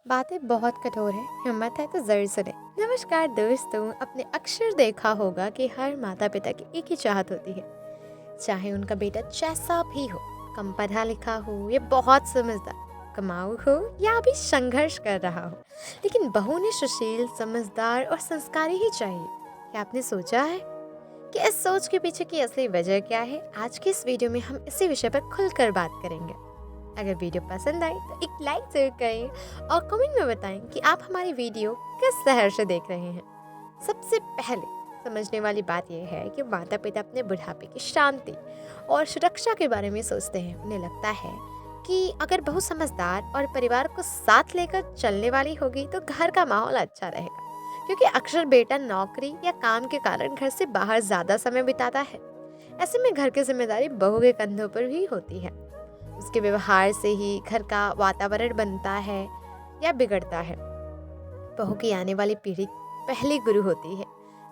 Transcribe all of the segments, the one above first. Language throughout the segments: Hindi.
बातें बहुत कठोर है, हिम्मत है तो जरूर सुने। नमस्कार दोस्तों, अपने अक्सर देखा होगा कि हर माता पिता की एक ही चाहत होती है, चाहे उनका बेटा जैसा भी हो, कम पढ़ा लिखा हो या बहुत समझदार, कमाऊ हो या अभी संघर्ष कर रहा हो, लेकिन बहू ने सुशील, समझदार और संस्कारी ही चाहिए। क्या आपने सोचा है कि इस सोच के पीछे की असली वजह क्या है? आज के इस वीडियो में हम इसी विषय पर खुलकर बात करेंगे। अगर वीडियो पसंद आए तो एक लाइक जरूर करें और कमेंट में बताएं कि आप हमारी वीडियो किस शहर से देख रहे हैं। सबसे पहले समझने वाली बात यह है कि माता पिता अपने बुढ़ापे की शांति और सुरक्षा के बारे में सोचते हैं। उन्हें लगता है कि अगर बहू समझदार और परिवार को साथ लेकर चलने वाली होगी तो घर का माहौल अच्छा रहेगा, क्योंकि अक्सर बेटा नौकरी या काम के कारण घर से बाहर ज़्यादा समय बिताता है। ऐसे में घर की जिम्मेदारी बहू के कंधों पर ही होती है। उसके व्यवहार से ही घर का वातावरण बनता है या बिगड़ता है। बहू की आने वाली पीढ़ी पहली गुरु होती है।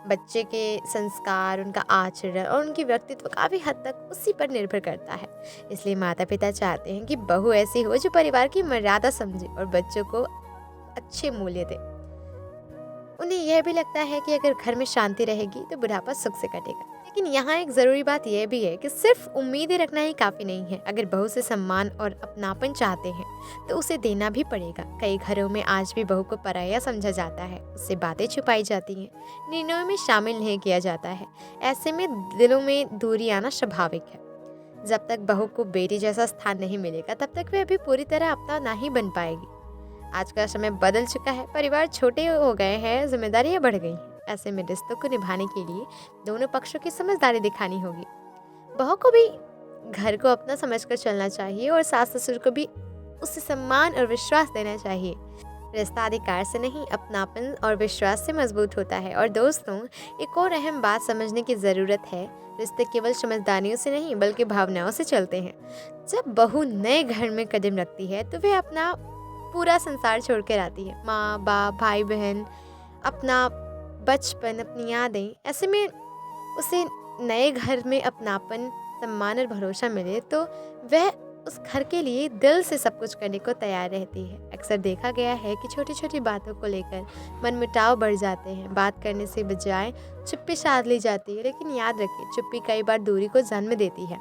बच्चे के संस्कार, उनका आचरण और उनकी व्यक्तित्व काफ़ी हद तक उसी पर निर्भर करता है। इसलिए माता पिता चाहते हैं कि बहू ऐसी हो जो परिवार की मर्यादा समझे और बच्चों को अच्छे मूल्य दे। उन्हें यह भी लगता है कि अगर घर में शांति रहेगी तो बुढ़ापा सुख से कटेगा। लेकिन यहाँ एक ज़रूरी बात यह भी है कि सिर्फ उम्मीदें रखना ही काफ़ी नहीं है। अगर बहू से सम्मान और अपनापन चाहते हैं तो उसे देना भी पड़ेगा। कई घरों में आज भी बहू को पराया समझा जाता है, उससे बातें छुपाई जाती हैं, निर्णयों में शामिल नहीं किया जाता है। ऐसे में दिलों में दूरी आना स्वाभाविक है। जब तक बहू को बेटी जैसा स्थान नहीं मिलेगा तब तक वह अभी पूरी तरह अपना नहीं बन पाएगी। आज का समय बदल चुका है, परिवार छोटे हो गए हैं, जिम्मेदारियां बढ़ गई हैं। ऐसे में रिश्तों को निभाने के लिए दोनों पक्षों की समझदारी दिखानी होगी। बहू को भी घर को अपना समझकर चलना चाहिए और सास ससुर को भी उसे सम्मान और विश्वास देना चाहिए। रिश्ता अधिकार से नहीं, अपनापन और विश्वास से मजबूत होता है। और दोस्तों, एक और अहम बात समझने की ज़रूरत है। रिश्ते केवल समझदारियों से नहीं बल्कि भावनाओं से चलते हैं। जब बहू नए घर में कदम रखती है तो वह अपना पूरा संसार छोड़ कर आती है। माँ बाप, भाई बहन, अपना बचपन, अपनी यादें। ऐसे में उसे नए घर में अपनापन, सम्मान और भरोसा मिले तो वह उस घर के लिए दिल से सब कुछ करने को तैयार रहती है। अक्सर देखा गया है कि छोटी छोटी बातों को लेकर मनमुटाव बढ़ जाते हैं। बात करने से बजाय चुप्पी साध ली जाती है। लेकिन याद रखिए, चुप्पी कई बार दूरी को जन्म देती है।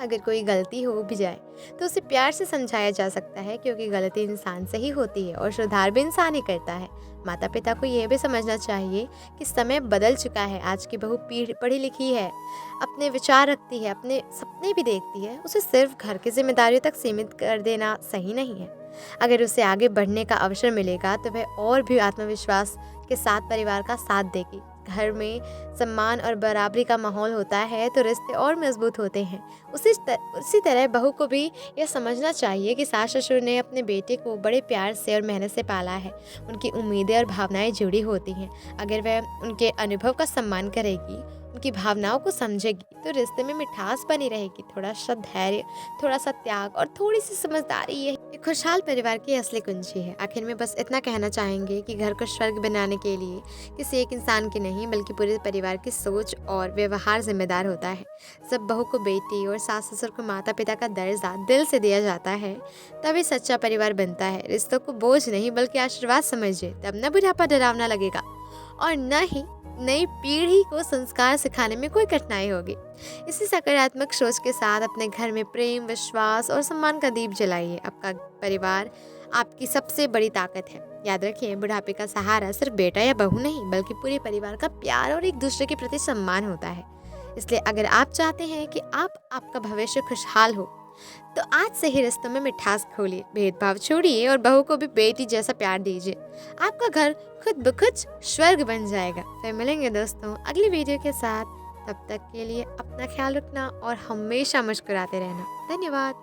अगर कोई गलती हो भी जाए तो उसे प्यार से समझाया जा सकता है, क्योंकि गलती इंसान से ही होती है और सुधार भी इंसान ही करता है। माता पिता को यह भी समझना चाहिए कि समय बदल चुका है। आज की बहू पढ़ी लिखी है, अपने विचार रखती है, अपने सपने भी देखती है। उसे सिर्फ घर की जिम्मेदारियों तक सीमित कर देना सही नहीं है। अगर उसे आगे बढ़ने का अवसर मिलेगा तो वह और भी आत्मविश्वास के साथ परिवार का साथ देगी। घर में सम्मान और बराबरी का माहौल होता है तो रिश्ते और मजबूत होते हैं। उसी तरह बहू को भी यह समझना चाहिए कि सास ससुर ने अपने बेटे को बड़े प्यार से और मेहनत से पाला है। उनकी उम्मीदें और भावनाएं जुड़ी होती हैं। अगर वह उनके अनुभव का सम्मान करेगी, उनकी भावनाओं को समझेगी तो रिश्ते में मिठास बनी रहेगी। थोड़ा सा धैर्य, थोड़ा सा त्याग और थोड़ी सी समझदारी, यही खुशहाल परिवार की असली कुंजी है। आखिर में बस इतना कहना चाहेंगे कि घर को स्वर्ग बनाने के लिए किसी एक इंसान की नहीं बल्कि पूरे परिवार की सोच और व्यवहार जिम्मेदार होता है। जब बहू को बेटी और सास ससुर को माता पिता का दर्जा दिल से दिया जाता है तभी सच्चा परिवार बनता है। रिश्तों को बोझ नहीं बल्कि आशीर्वाद समझिए, तब न बुढ़ापा डरावना लगेगा और न ही नई पीढ़ी को संस्कार सिखाने में कोई कठिनाई होगी। इसी सकारात्मक सोच के साथ अपने घर में प्रेम, विश्वास और सम्मान का दीप जलाइए। आपका परिवार आपकी सबसे बड़ी ताकत है। याद रखिए, बुढ़ापे का सहारा सिर्फ बेटा या बहू नहीं बल्कि पूरे परिवार का प्यार और एक दूसरे के प्रति सम्मान होता है। इसलिए अगर आप चाहते हैं कि आपका भविष्य खुशहाल हो तो आज से ही रिश्तों में मिठास खोलिए, भेदभाव छोड़िए और बहू को भी बेटी जैसा प्यार दीजिए। आपका घर खुद ब खुद स्वर्ग बन जाएगा। फिर मिलेंगे दोस्तों अगली वीडियो के साथ। तब तक के लिए अपना ख्याल रखना और हमेशा मुस्कुराते रहना। धन्यवाद।